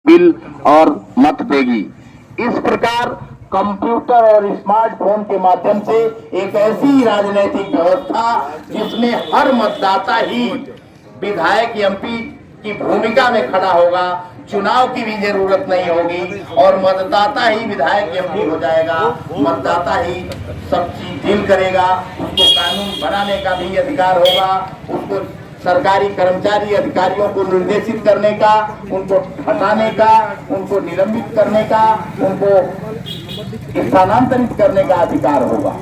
Bill और मत देगी। इस प्रकार कंप्यूटर और स्मार्टफोन के माध्यम से एक ऐसी राजनीतिक व्यवस्था जिसमें हर मतदाता ही विधायक एमपी की भूमिका में खड़ा होगा, चुनाव की भी जरूरत नहीं होगी और मतदाता ही विधायक एमपी हो जाएगा, मतदाता ही सब चीज डील करेगा, उसको कानून बनाने का भी अधिकार होगा, उसको सरकारी कर्मचारी अधिकारियों को निर्देशित करने का, उनको हटाने का, उनको निलंबित करने का, उनको स्थानांतरित करने का अधिकार होगा।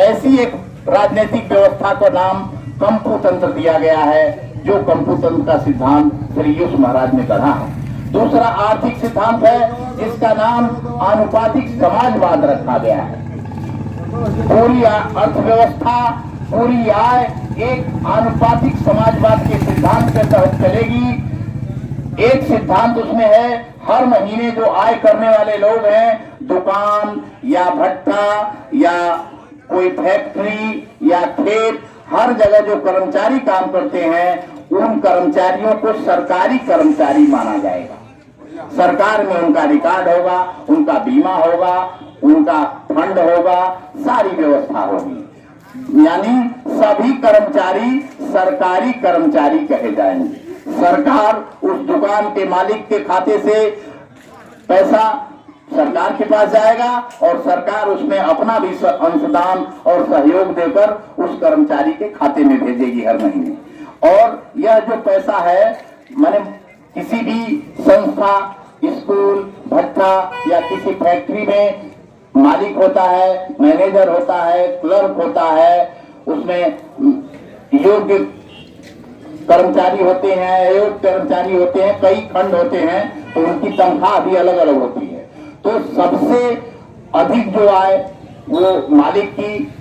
ऐसी एक राजनीतिक व्यवस्था को नाम कंपूतंत्र दिया गया है, जो कंपूतंत्र का सिद्धांत श्री युष महाराज ने गढ़ा है। दूसरा आर्थिक सिद्धांत है जिसका नाम आनुपातिक समाजवाद रखा गया है। पूरी अर्थव्यवस्था, पूरी आय एक आनुपातिक समाजवाद के सिद्धांत के तहत चलेगी। एक सिद्धांत उसमें है, हर महीने जो आय करने वाले लोग हैं, दुकान या भट्टा या कोई फैक्ट्री या खेत, हर जगह जो कर्मचारी काम करते हैं, उन कर्मचारियों को सरकारी कर्मचारी माना जाएगा। सरकार में उनका रिकॉर्ड होगा, उनका बीमा होगा, उनका फंड होगा, सारी व्यवस्था होगी। यानी सभी कर्मचारी सरकारी कर्मचारी कहे जाएंगे। सरकार उस दुकान के मालिक के खाते से पैसा सरकार के पास जाएगा और सरकार उसमें अपना भी अंशदान और सहयोग देकर उस कर्मचारी के खाते में भेजेगी हर महीने। और यह जो पैसा है, माने किसी भी संस्था, स्कूल, भट्टा या किसी फैक्ट्री में मालिक होता है, मैनेजर होता है, क्लर्क होता है, उसमें योग्य कर्मचारी होते हैं, अयोग्य कर्मचारी होते हैं, कई खंड होते हैं, तो उनकी तनख्वाह भी अलग अलग होती है। तो सबसे अधिक जो आय वो मालिक की,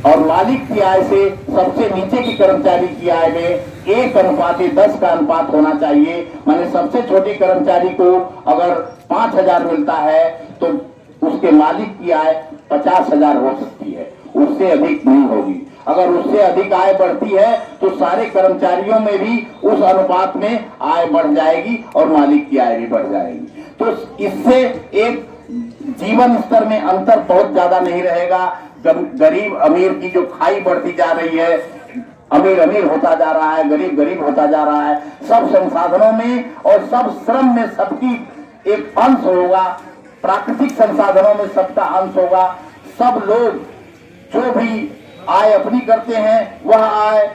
और मालिक की आय से सबसे नीचे की कर्मचारी की आय में 1:10 का अनुपात होना चाहिए। माने सबसे छोटे कर्मचारी को अगर 5,000 मिलता है तो उसके मालिक की आय 50,000 हो सकती है, उससे अधिक नहीं होगी। अगर उससे अधिक आय बढ़ती है तो सारे कर्मचारियों में भी उस अनुपात में आय बढ़ जाएगी और मालिक की आय भी बढ़ जाएगी। तो इससे एक जीवन स्तर में अंतर बहुत ज्यादा नहीं रहेगा। गरीब अमीर की जो खाई बढ़ती जा रही है, अमीर अमीर होता जा रहा है, गरीब गरीब होता जा रहा है, सब संसाधनों में और सब श्रम में सबकी एक अंश होगा, प्राकृतिक संसाधनों में सबका अंश होगा। सब लोग जो भी आय अपनी करते हैं, वह आय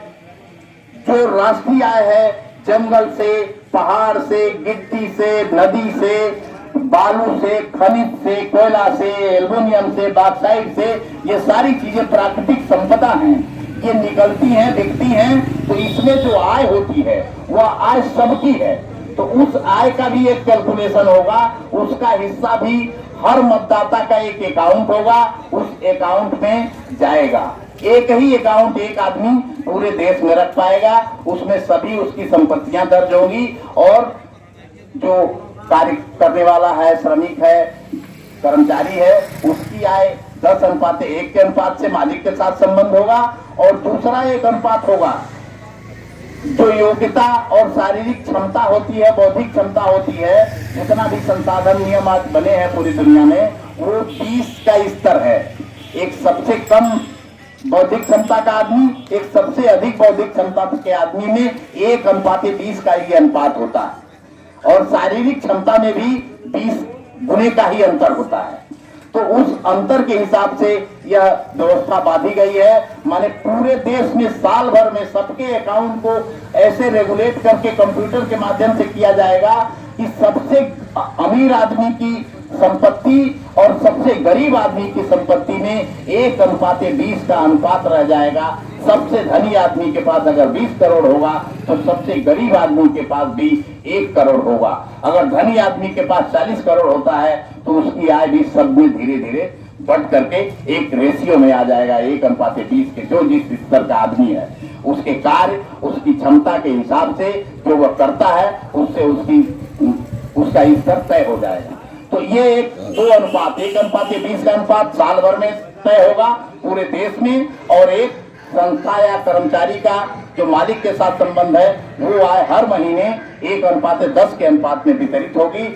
जो राष्ट्रीय आय है, जंगल से, पहाड़ से, गिट्टी से, नदी से, बालू से, खनिज से, कोयला से, एल्युमिनियम से, बॉक्साइट से, ये सारी चीजें प्राकृतिक संपदा हैं, ये निकलती हैं, दिखती हैं। तो इसमें जो आय होती है वह आय सबकी है। तो उस आय का भी एक कैलकुलेशन होगा, उसका हिस्सा भी हर मतदाता का एक अकाउंट होगा, उस अकाउंट में जाएगा। एक ही अकाउंट एक आदमी पूरे देश में रख पाएगा, उसमें सभी उसकी संपत्तियां दर्ज होंगी और जो कार्य करने वाला है, श्रमिक है, कर्मचारी है, उसकी आय 10:1 के अनुपात से मालिक के साथ संबंध होगा। और दूसरा एक अनुपात होगा जो योग्यता और शारीरिक क्षमता होती है, बौद्धिक क्षमता होती है, जितना भी संसाधन नियम आज बने हैं पूरी दुनिया में, वो 20 का स्तर है। एक सबसे कम बौद्धिक क्षमता का आदमी, एक सबसे अधिक बौद्धिक क्षमता के आदमी में 1:20 का ये अनुपात होता है। और शारीरिक क्षमता में भी 20 गुने का ही अंतर होता है। तो उस अंतर के हिसाब से यह व्यवस्था बांधी गई है। माने पूरे देश में साल भर में सबके अकाउंट को ऐसे रेगुलेट करके कंप्यूटर के माध्यम से किया जाएगा कि सबसे अमीर आदमी की संपत्ति और सबसे गरीब आदमी की संपत्ति में 1:20 का अनुपात रह जाएगा। सबसे धनी आदमी के पास अगर 20 करोड़ होगा तो सबसे गरीब आदमी के पास भी 1 करोड़ होगा। अगर धनी आदमी के पास 40 करोड़ होता है तो उसकी आय भी सब में धीरे धीरे बढ़ करके एक रेशियो में आ जाएगा, 1:20 के। जो जिस स्तर का आदमी है उसके कार्य, उसकी क्षमता के हिसाब से जो वह करता है, उससे उसका स्तर तय हो जाएगा। तो ये एक 2 अनुपात, 1:20 का अनुपात साल भर में तय होगा पूरे देश में, और एक संस्था या कर्मचारी का जो मालिक के साथ संबंध है वो आय हर महीने 1:10 के अनुपात में वितरित होगी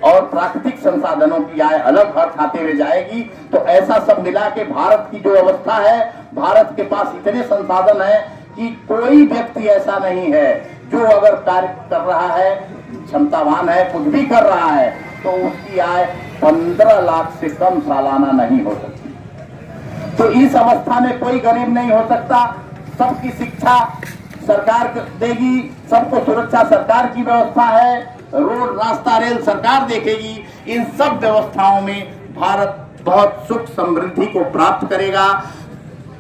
और प्राकृतिक संसाधनों की आय अलग हर खाते में जाएगी। तो ऐसा सब मिला के भारत की जो अवस्था है, भारत के पास इतने संसाधन है कि कोई व्यक्ति ऐसा नहीं है जो अगर कार्य कर रहा है, क्षमतावान है, कुछ भी कर रहा है, तो उसकी आय 15 लाख से कम सालाना नहीं हो सकती। तो इस अवस्था में कोई गरीब नहीं हो सकता। सबकी शिक्षा सरकार देगी, सबको सुरक्षा सरकार की व्यवस्था है, रोड रास्ता रेल सरकार देखेगी। इन सब व्यवस्थाओं में भारत बहुत सुख समृद्धि को प्राप्त करेगा।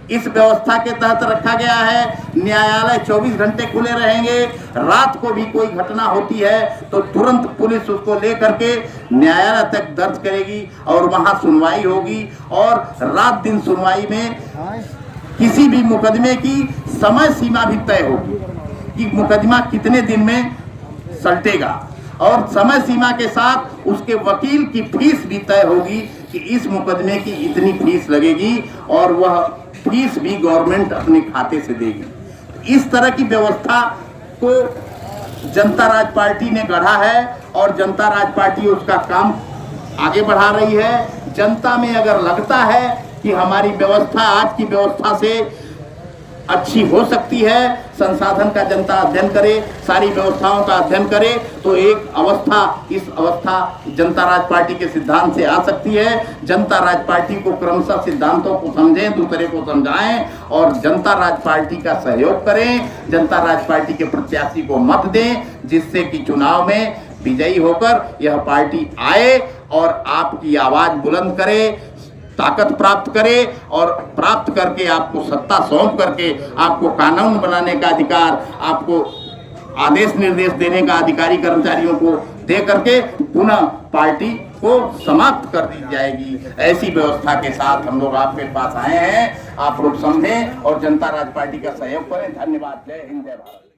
इस व्यवस्था के तहत रखा गया है न्यायालय 24 घंटे खुले रहेंगे। रात को भी कोई घटना होती है तो तुरंत पुलिस उसको लेकर के न्यायालय तक दर्ज करेगी और वहां सुनवाई होगी। और रात दिन सुनवाई में किसी भी मुकदमे की समय सीमा भी तय होगी कि मुकदमा कितने दिन में सलटेगा और समय सीमा के साथ उसके वकील की फीस भी तय होगी कि इस मुकदमे की इतनी फीस लगेगी और वह फीस भी गवर्नमेंट अपने खाते से देगी। इस तरह की व्यवस्था को जनता राज पार्टी ने गढ़ा है और जनता राज पार्टी उसका काम आगे बढ़ा रही है। जनता में अगर लगता है कि हमारी व्यवस्था आज की व्यवस्था से अच्छी हो सकती है, संसाधन का जनता अध्ययन करे, सारी व्यवस्थाओं का अध्ययन करे, तो एक अवस्था, इस अवस्था जनता राज पार्टी के सिद्धांत से आ सकती है। जनता राज पार्टी को क्रमशः सिद्धांतों को समझें, दूसरे को समझाएं और जनता राज पार्टी का सहयोग करें। जनता राज पार्टी के प्रत्याशी को मत दें, जिससे कि चुनाव में विजयी होकर यह पार्टी आए और आपकी आवाज बुलंद करे, ताकत प्राप्त करे और प्राप्त करके आपको सत्ता सौंप करके आपको कानून बनाने का अधिकार, आपको आदेश निर्देश देने का अधिकारी कर्मचारियों को दे करके पुनः पार्टी को समाप्त कर दी जाएगी। ऐसी व्यवस्था के साथ हम लोग आपके पास आए हैं। आप लोग समझें और जनता राज पार्टी का सहयोग करें। धन्यवाद। जय हिंद, जय भारत।